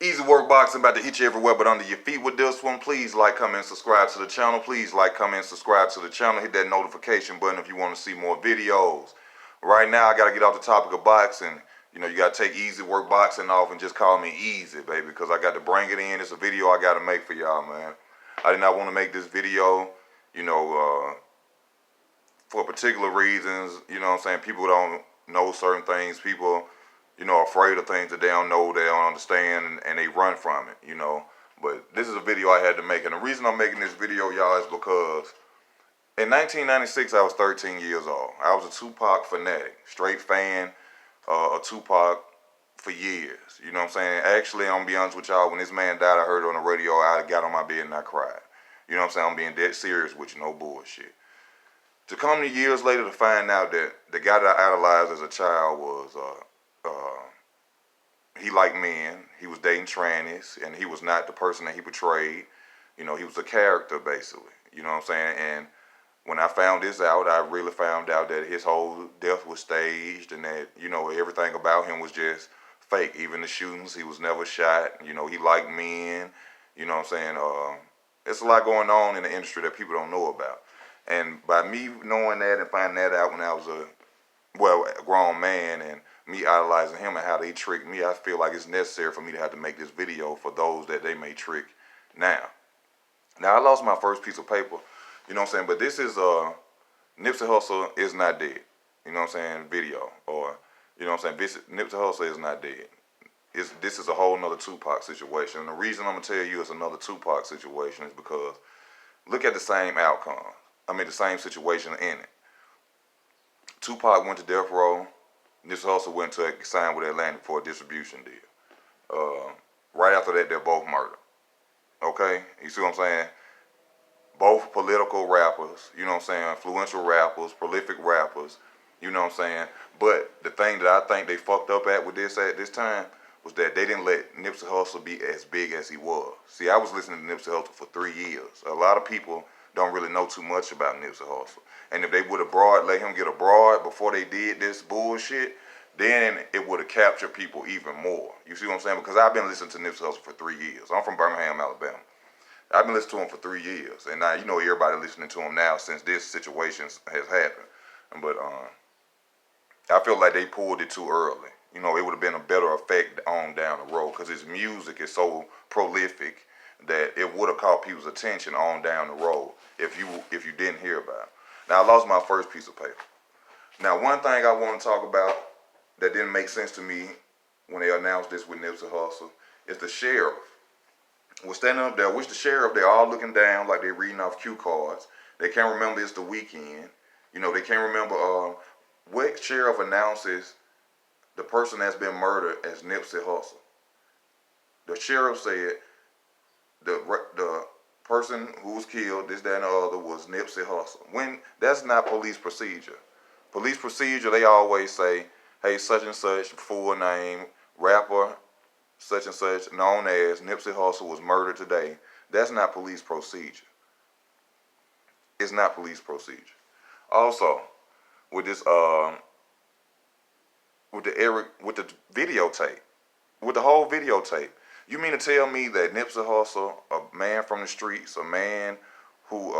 Easy work boxing, about to hit you everywhere but under your feet with this one. Please like, comment, subscribe to the channel. Please like, comment, subscribe to the channel. Hit that notification button if you want to see more videos. Right now, I got to get off the topic of boxing. You know, you got to take easy work boxing off and just call me Easy, baby, because I got to bring it in. It's a video I got to make for y'all, man. I did not want to make this video, you know, for particular reasons. You know what I'm saying? People don't know certain things. People, you know, afraid of things that they don't know, they don't understand, and they run from it, you know. But this is a video I had to make. And the reason I'm making this video, y'all, is because in 1996, I was 13 years old. I was a Tupac fanatic, straight fan of Tupac for years. You know what I'm saying? Actually, I'm going to be honest with y'all, when this man died, I heard it on the radio, I got on my bed and I cried. You know what I'm saying? I'm being dead serious with you, no bullshit. To come to years later to find out that the guy that I idolized as a child was, he liked men, he was dating trannies, and he was not the person that he portrayed. You know, he was a character, basically. You know what I'm saying? And when I found this out, I really found out that his whole death was staged and that, you know, everything about him was just fake. Even the shootings, he was never shot. You know, he liked men. You know what I'm saying? It's a lot going on in the industry that people don't know about. And by me knowing that and finding that out when I was a grown man, and me idolizing him and how they tricked me, I feel like it's necessary for me to have to make this video for those that they may trick now. Now, I lost my first piece of paper, you know what I'm saying? But this is Nipsey Hussle is not dead, you know what I'm saying, video. Or, you know what I'm saying, Nipsey Hussle is not dead. This is a whole nother Tupac situation. And the reason I'm going to tell you it's another Tupac situation is because look at the same outcome. I mean, the same situation in it. Tupac went to death row. Nipsey Hussle went to sign with Atlantic for a distribution deal. Right after that, they're both murdered. Okay? You see what I'm saying? Both political rappers, you know what I'm saying, influential rappers, prolific rappers, you know what I'm saying? But the thing that I think they fucked up at with this at this time was that they didn't let Nipsey Hussle be as big as he was. See, I was listening to Nipsey Hussle for 3 years. A lot of people don't really know too much about Nipsey Hussle. And if they would have let him get abroad before they did this bullshit, then it would have captured people even more. You see what I'm saying? Because I've been listening to Nipsey Hussle for 3 years. I'm from Birmingham, Alabama. I've been listening to him for 3 years. And now, you know, everybody listening to him now since this situation has happened. But I feel like they pulled it too early. You know, it would have been a better effect on down the road because his music is so prolific that it would have caught people's attention on down the road if you didn't hear about it. Now, I lost my first piece of paper. Now, one thing I want to talk about that didn't make sense to me when they announced this with Nipsey Hussle is the sheriff was standing up there. Which the sheriff, they're all looking down like they're reading off cue cards. They can't remember it's the weekend. You know, they can't remember what sheriff announces the person that's been murdered as Nipsey Hussle. The sheriff said the person who was killed, this, that, and the other, was Nipsey Hussle. When that's not police procedure. Police procedure, they always say, hey, such and such, full name, rapper, such and such, known as Nipsey Hussle was murdered today. That's not police procedure. It's not police procedure. Also, with this, with the videotape, with the whole videotape, you mean to tell me that Nipsey Hussle, a man from the streets, a man who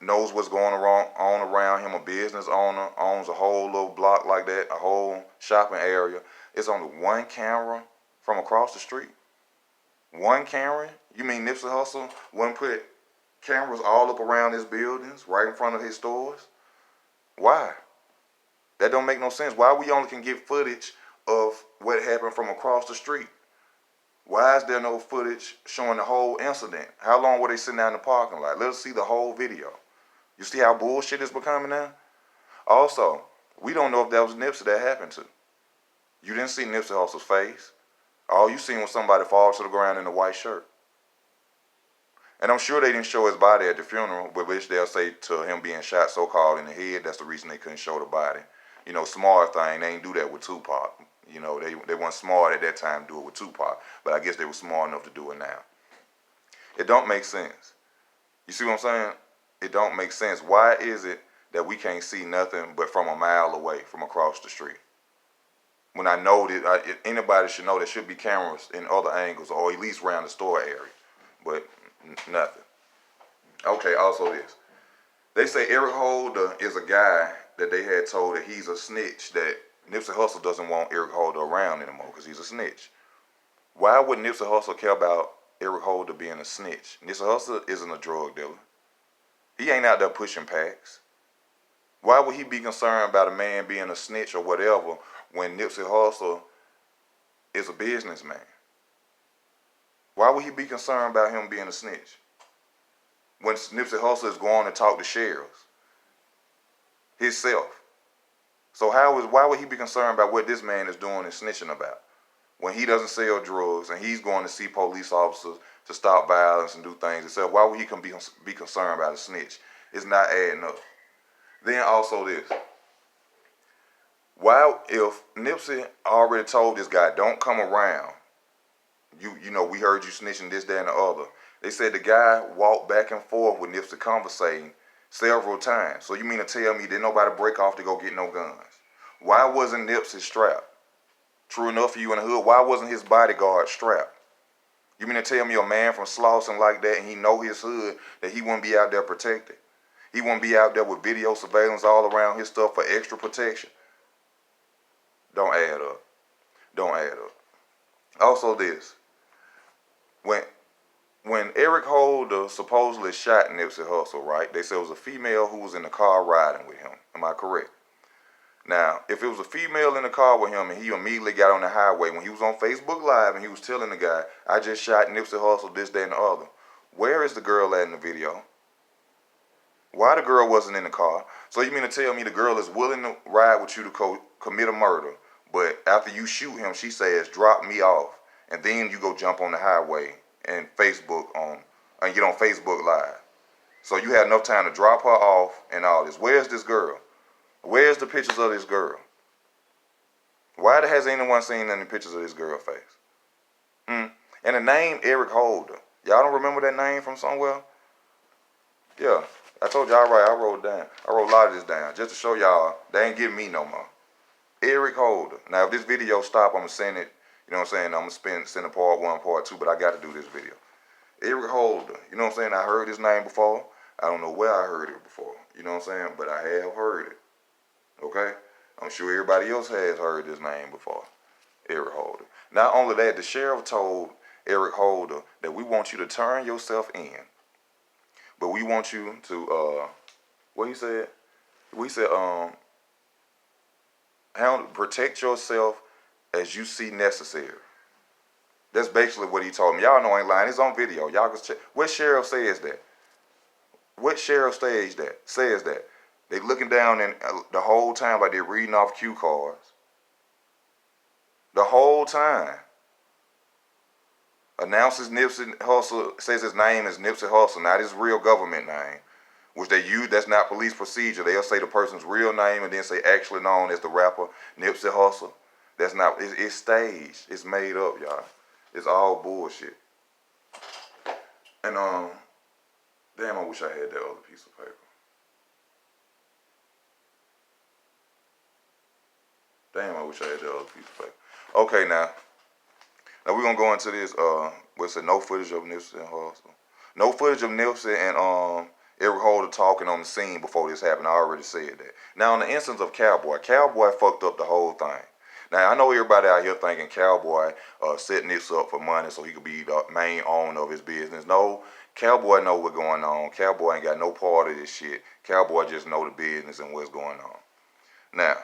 knows what's going on around him, a business owner, owns a whole little block like that, a whole shopping area, it's only one camera from across the street? One camera? You mean Nipsey Hussle wouldn't put cameras all up around his buildings, right in front of his stores? Why? That don't make no sense. Why we only can get footage of what happened from across the street? Why is there no footage showing the whole incident? How long were they sitting out in the parking lot? Let us see the whole video. You see how bullshit is becoming now? Also, we don't know if that was Nipsey that happened to. You didn't see Nipsey Hussle's face. All you seen was somebody fall to the ground in a white shirt. And I'm sure they didn't show his body at the funeral, but which they'll say to him being shot so-called in the head, that's the reason they couldn't show the body. You know, smart thing, they ain't do that with Tupac. You know, they weren't smart at that time to do it with Tupac, but I guess they were smart enough to do it now. It don't make sense. You see what I'm saying? It don't make sense. Why is it that we can't see nothing but from a mile away, from across the street? when I know that anybody should know there should be cameras in other angles or at least around the store area, but nothing. Okay, also this. They say Eric Holder is a guy that they had told that he's a snitch, that Nipsey Hussle doesn't want Eric Holder around anymore because he's a snitch. Why would Nipsey Hussle care about Eric Holder being a snitch? Nipsey Hussle isn't a drug dealer. He ain't out there pushing packs. Why would he be concerned about a man being a snitch or whatever when Nipsey Hussle is a businessman? Why would he be concerned about him being a snitch when Nipsey Hussle is going to talk to sheriffs himself? So why would he be concerned about what this man is doing and snitching about when he doesn't sell drugs and he's going to see police officers to stop violence and do things himself? Why would he be concerned about a snitch? It's not adding up. Then also this. Why, if Nipsey already told this guy, don't come around, you know, we heard you snitching this, that, and the other. They said the guy walked back and forth with Nipsey conversating several times. So you mean to tell me didn't nobody break off to go get no guns? Why wasn't Nipsey strapped? True enough for you in the hood, why wasn't his bodyguard strapped? You mean to tell me a man from Slauson like that and he know his hood, that he wouldn't be out there protected? He wouldn't be out there with video surveillance all around his stuff for extra protection? Don't add up. Don't add up. Also this. When Eric Holder supposedly shot Nipsey Hussle, right? They said it was a female who was in the car riding with him. Am I correct? Now, if it was a female in the car with him and he immediately got on the highway, when he was on Facebook Live and he was telling the guy, I just shot Nipsey Hussle, this, that, and the other. Where is the girl at in the video? Why the girl wasn't in the car? So you mean to tell me the girl is willing to ride with you to commit a murder, but after you shoot him, she says, drop me off, and then you go jump on the highway and get on Facebook Live. So you had enough time to drop her off and all this. Where's this girl? Where's the pictures of this girl? Why has anyone seen any pictures of this girl's face? And the name Eric Holder. Y'all don't remember that name from somewhere? Yeah. I told y'all right, I wrote it down. I wrote a lot of this down just to show y'all they ain't getting me no more. Eric Holder. Now if this video stop, I'm gonna send it, you know what I'm saying? I'm gonna send a part 1, part 2, but I gotta do this video. Eric Holder, you know what I'm saying? I heard his name before. I don't know where I heard it before, you know what I'm saying? But I have heard it. Okay? I'm sure everybody else has heard his name before. Eric Holder. Not only that, the sheriff told Eric Holder that we want you to turn yourself in. But we want you to, what he said? We said, protect yourself as you see necessary. That's basically what he told me. Y'all know I ain't lying. It's on video. Y'all can check. What sheriff says that? What sheriff says that? They looking down and the whole time like they're reading off cue cards. The whole time. Announces Nipsey Hussle, says his name is Nipsey Hussle, not his real government name, which they use. That's not police procedure. They'll say the person's real name and then say actually known as the rapper Nipsey Hussle. That's not, it's staged. It's made up, y'all. It's all bullshit. And, damn, I wish I had that other piece of paper. Damn, I wish I had that other piece of paper. Okay, now we're going to go into this, what's it, no footage of Nipsey and Hussle. No footage of Nipsey and Eric Holder talking on the scene before this happened. I already said that. Now, in the instance of Cowboy fucked up the whole thing. Now, I know everybody out here thinking Cowboy set Nipsey up for money so he could be the main owner of his business. No, Cowboy know what's going on. Cowboy ain't got no part of this shit. Cowboy just know the business and what's going on. Now,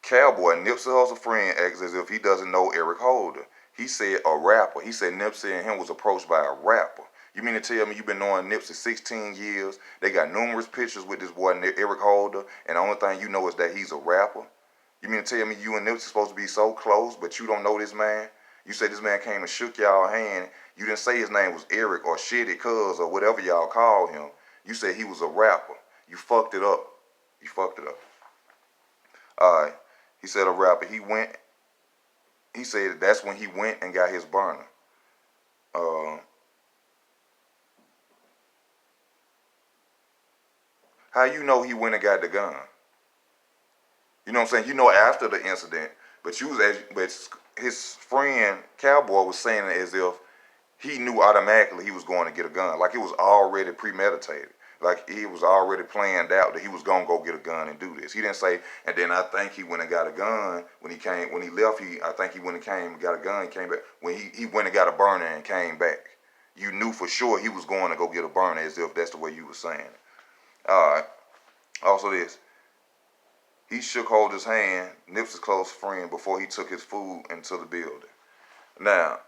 Cowboy, Nipsey Hussle's friend, acts as if he doesn't know Eric Holder. He said a rapper. He said Nipsey and him was approached by a rapper. You mean to tell me you've been knowing Nipsey 16 years? They got numerous pictures with this boy Eric Holder, and the only thing you know is that he's a rapper? You mean to tell me you and Nipsey supposed to be so close, but you don't know this man? You said this man came and shook y'all hand. You didn't say his name was Eric or Shitty Cuz or whatever y'all called him. You said he was a rapper. You fucked it up. You fucked it up. Alright. He said a rapper. He said that's when he went and got his burner. How you know he went and got the gun? You know what I'm saying? You know after the incident But but his friend Cowboy was saying it as if he knew automatically he was going to get a gun, like it was already premeditated, like he was already planned out that he was gonna go get a gun and do this. He didn't say, and then I think he went and got a gun when he left. I think he went and came and got a gun. He came back when he went and got a burner and came back. You knew for sure he was going to go get a burner, as if that's the way you were saying it. All right. Also, he shook Holder's hand, Nipsey's close friend, before he took his food into the building. Now,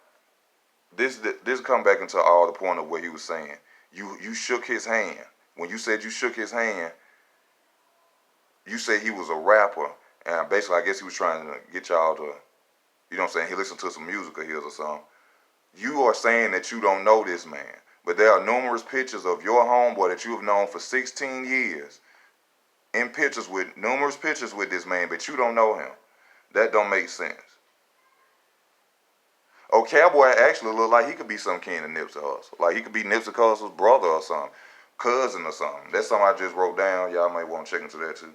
this come back into all the point of what he was saying. You shook his hand. When you said you shook his hand, you said he was a rapper, and basically I guess he was trying to get y'all to, you know what I'm saying, he listened to some music of his or something. You are saying that you don't know this man, but there are numerous pictures of your homeboy that you have known for 16 years numerous pictures with this man, but you don't know him. That don't make sense. Oh, Cowboy actually look like he could be some kin of Nipsey Hussle. Like he could be Nipsey Hussle's brother or something, cousin or something. That's something I just wrote down. Y'all might want to check into that too.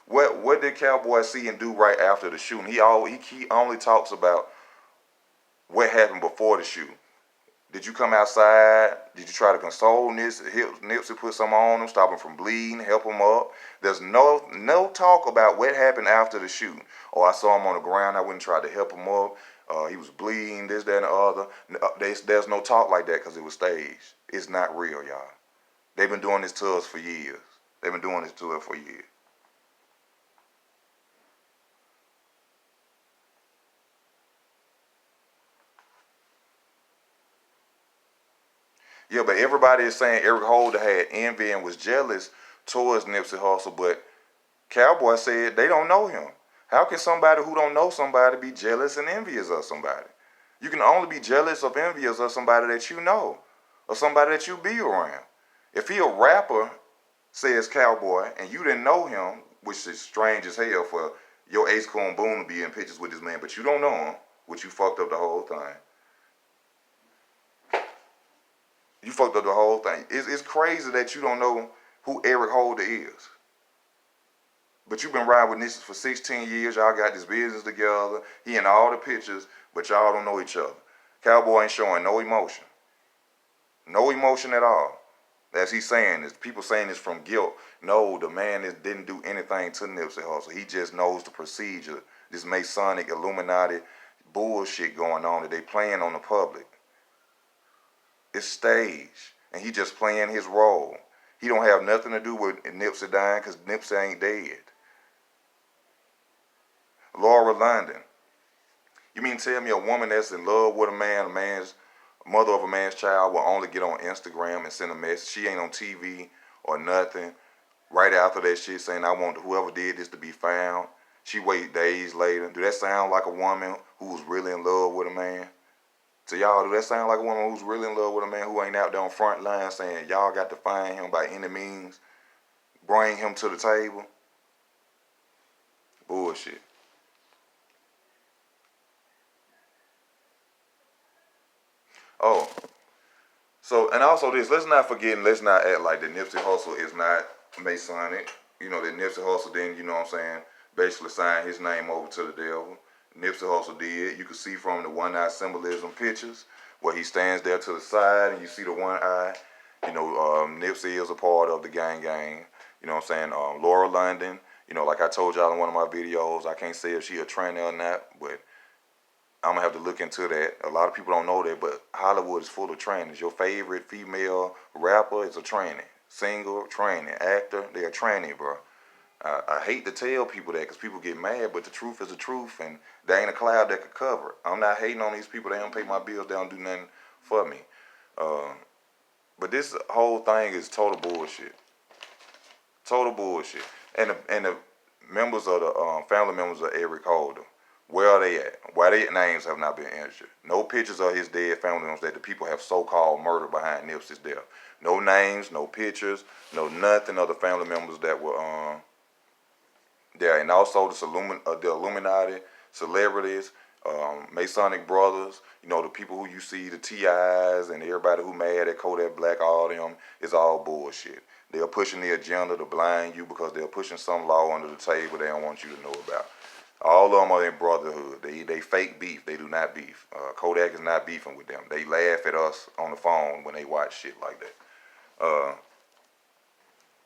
What did Cowboy see and do right after the shooting? He only talks about what happened before the shooting. Did you come outside? Did you try to console Nipsey, put something on him, stop him from bleeding, help him up? There's no talk about what happened after the shooting. Oh, I saw him on the ground. I went and tried to help him up. He was bleeding, this, that, and the other. There's no talk like that because it was staged. It's not real, y'all. They've been doing this to us for years. They've been doing this to us for years. Yeah, but everybody is saying Eric Holder had envy and was jealous towards Nipsey Hussle, but Cowboy said they don't know him. How can somebody who don't know somebody be jealous and envious of somebody? You can only be jealous or envious of somebody that you know, or somebody that you be around. If he a rapper, says Cowboy, and you didn't know him, which is strange as hell for your Ace Coon Boone to be in pictures with this man, but you don't know him, which you fucked up the whole thing. You fucked up the whole thing. It's crazy that you don't know who Eric Holder is. But you've been riding with Nipsey for 16 years. Y'all got this business together. He in all the pictures, but y'all don't know each other. Cowboy ain't showing no emotion. No emotion at all. As he's saying this, people saying this from guilt. No, the man didn't do anything to Nipsey Hussle. He just knows the procedure. This Masonic Illuminati bullshit going on that they playing on the public. It's staged, and he just playing his role. He don't have nothing to do with Nipsey dying because Nipsey ain't dead. Laura London. You mean tell me a woman that's in love with a man's mother of a man's child will only get on Instagram and send a message? She ain't on TV or nothing. Right after that shit saying, I want whoever did this to be found. She wait days later. Do that sound like a woman who was really in love with a man? To y'all, do that sound like a woman who's really in love with a man who ain't out there on front line saying, y'all got to find him by any means, bring him to the table? Bullshit. Oh, so, and also this, let's not forget and let's not act like that Nipsey Hussle is not Masonic. You know, that Nipsey Hussle didn't, you know what I'm saying, basically sign his name over to the devil. Nipsey Hussle did. You can see from the one-eye symbolism pictures where he stands there to the side and you see the one eye. You know, Nipsey is a part of the gang. You know what I'm saying? Laura London, you know, like I told y'all in one of my videos, I can't say if she a tranny or not, but I'm going to have to look into that. A lot of people don't know that, but Hollywood is full of trannies. Your favorite female rapper is a tranny. Singer, tranny. Actor, they're a tranny, bro. I hate to tell people that because people get mad, but the truth is the truth, and there ain't a cloud that could cover it. I'm not hating on these people. They don't pay my bills. They don't do nothing for me. But this whole thing is total bullshit. Total bullshit. And the members of the family members of Eric Holder, where are they at? Why their names have not been injured? No pictures of his dead family members that the people have so-called murdered behind Nipsey's death. No names, no pictures, no nothing of the family members that were there. And also the Illuminati, celebrities, Masonic brothers, you know, the people who you see, the T.I.s and everybody who mad at Kodak Black, all them, is all bullshit. They're pushing the agenda to blind you because they're pushing some law under the table they don't want you to know about. All of them are in brotherhood. They fake beef. They do not beef. Kodak is not beefing with them. They laugh at us on the phone when they watch shit like that.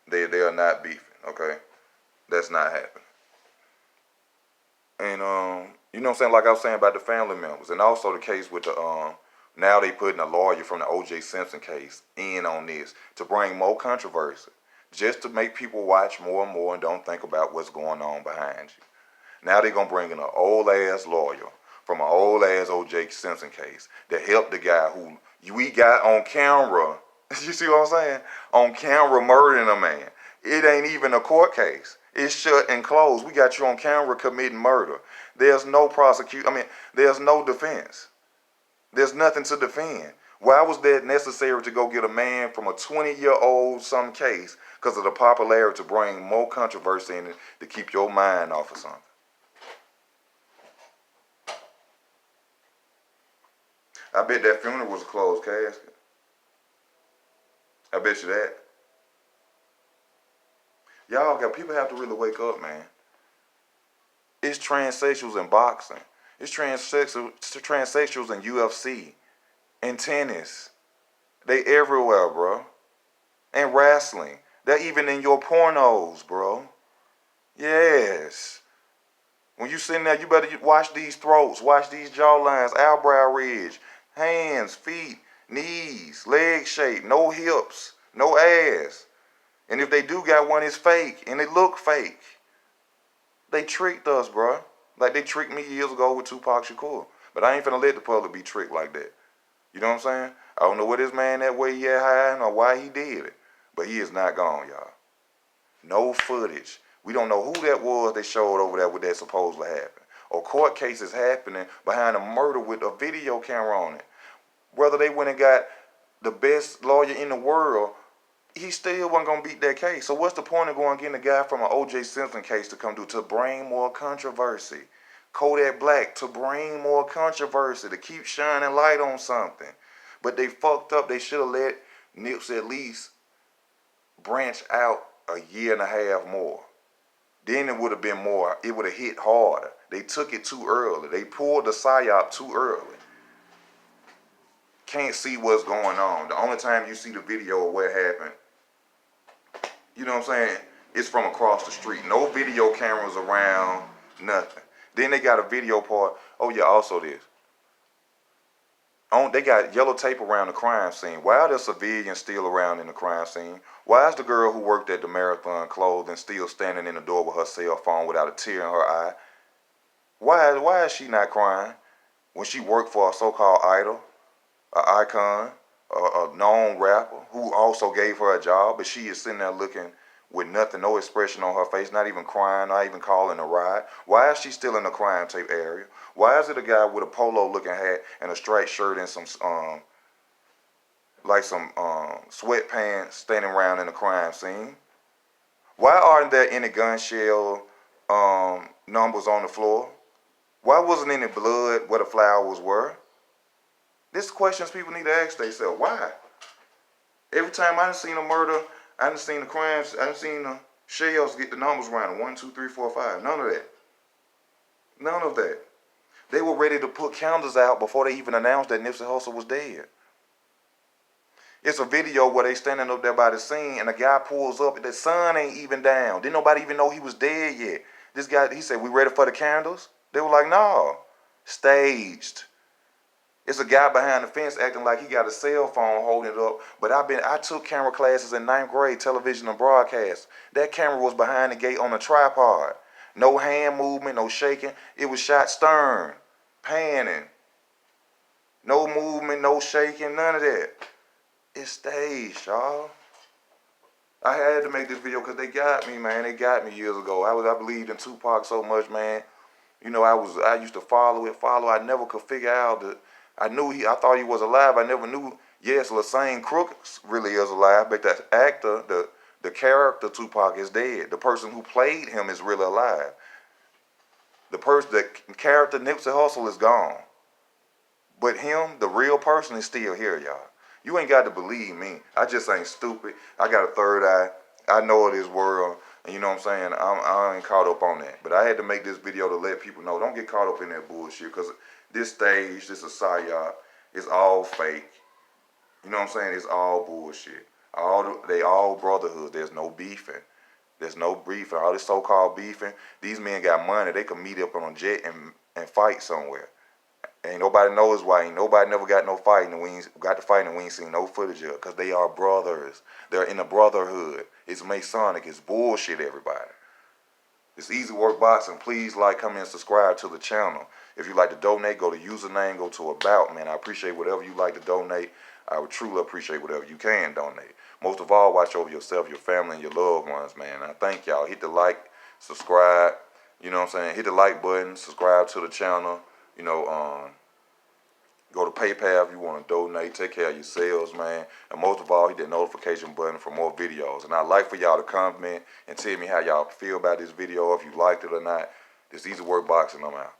They are not beefing. Okay, that's not happening. And you know what I'm saying? Like I was saying about the family members, and also the case with the now they putting a lawyer from the O.J. Simpson case in on this to bring more controversy, just to make people watch more and more and don't think about what's going on behind you. Now they're gonna bring in an old ass lawyer from an old ass O.J. Simpson case to help the guy who we got on camera. You see what I'm saying? On camera murdering a man. It ain't even a court case. It's shut and closed. We got you on camera committing murder. There's no there's no defense. There's nothing to defend. Why was that necessary to go get a man from a 20-year-old some case because of the popularity to bring more controversy in it to keep your mind off of something? I bet that funeral was a closed casket. I bet you that. People have to really wake up, man. It's transsexuals in boxing. It's transsexuals in UFC, in tennis. They everywhere, bro. And wrestling. They're even in your pornos, bro. Yes. When you sitting there, you better watch these throats, watch these jawlines, eyebrow ridge, hands, feet, knees, leg shape, no hips, no ass. And if they do got one, it's fake, and it look fake. They tricked us, bro. Like they tricked me years ago with Tupac Shakur. But I ain't finna let the public be tricked like that. You know what I'm saying? I don't know what this man that way he at hiding or why he did it. But he is not gone, y'all. No footage. We don't know who that was they showed over there with that supposedly happened. Or court cases happening behind a murder with a video camera on it. Whether they went and got the best lawyer in the world, he still wasn't going to beat that case. So what's the point of going getting a guy from an O.J. Simpson case to come do to bring more controversy? Kodak Black to bring more controversy, to keep shining light on something. But they fucked up. They should have let Nipsey at least branch out a year and a half more. Then it would have been more. It would have hit harder. They took it too early. They pulled the psyop too early. Can't see what's going on. The only time you see the video of what happened, you know what I'm saying, it's from across the street. No video cameras around, nothing. Then they got a video part. Oh yeah, also this. They got yellow tape around the crime scene. Why are there civilians still around in the crime scene? Why is the girl who worked at the Marathon Clothing still standing in the door with her cell phone without a tear in her eye? Why is she not crying when she worked for a so-called idol, an icon, a known rapper who also gave her a job, but she is sitting there looking with nothing, no expression on her face, not even crying, not even calling a ride? Why is she still in the crime tape area? Why is it a guy with a polo looking hat and a striped shirt and some sweatpants standing around in the crime scene? Why aren't there any gun shell numbers on the floor? Why wasn't any blood where the flowers were? These questions people need to ask themselves. Why? Every time I done seen a murder, I done seen the crimes, I done seen the shells get the numbers around 1, 2, 3, 4, 5. None of that. None of that. They were ready to put candles out before they even announced that Nipsey Hussle was dead. It's a video where they standing up there by the scene and a guy pulls up and the sun ain't even down. Didn't nobody even know he was dead yet. This guy, he said, "We ready for the candles?" They were like, "No, staged." It's a guy behind the fence acting like he got a cell phone holding it up. But I took camera classes in 9th grade, television and broadcast. That camera was behind the gate on a tripod. No hand movement, no shaking. It was shot stern, panning. No movement, no shaking, none of that. It's staged, y'all. I had to make this video because they got me, man. They got me years ago. I believed in Tupac so much, man. You know, I used to follow it. I never could figure out that. I thought he was alive. I never knew, yes, Lassane Crooks really is alive, but the actor, the character Tupac is dead. The person who played him is really alive. The character Nipsey Hussle is gone. But him, the real person, is still here, y'all. You ain't got to believe me. I just ain't stupid. I got a third eye. I know of this world. And you know what I'm saying? I ain't caught up on that. But I had to make this video to let people know, don't get caught up in that bullshit. Because this stage, this is psyop, it's all fake. You know what I'm saying? It's all bullshit. They all brotherhoods. There's no beefing. There's no beefing. All this so-called beefing, these men got money. They can meet up on a jet and fight somewhere. Ain't nobody knows why. Ain't nobody never got no fighting. And we ain't got to fight and we ain't seen no footage of it. Because they are brothers. They're in a brotherhood. It's Masonic. It's bullshit, everybody. It's Easy Work Boxing. Please like, comment, and subscribe to the channel. If you like to donate, go to username, go to about, man. I appreciate whatever you like to donate. I would truly appreciate whatever you can donate. Most of all, watch over yourself, your family, and your loved ones, man. I thank y'all. Hit the like, subscribe. You know what I'm saying? Hit the like button, subscribe to the channel. You know, go to PayPal if you want to donate. Take care of yourselves, man. And most of all, hit that notification button for more videos. And I'd like for y'all to comment and tell me how y'all feel about this video, if you liked it or not. This Easy Work Boxing, I'm out.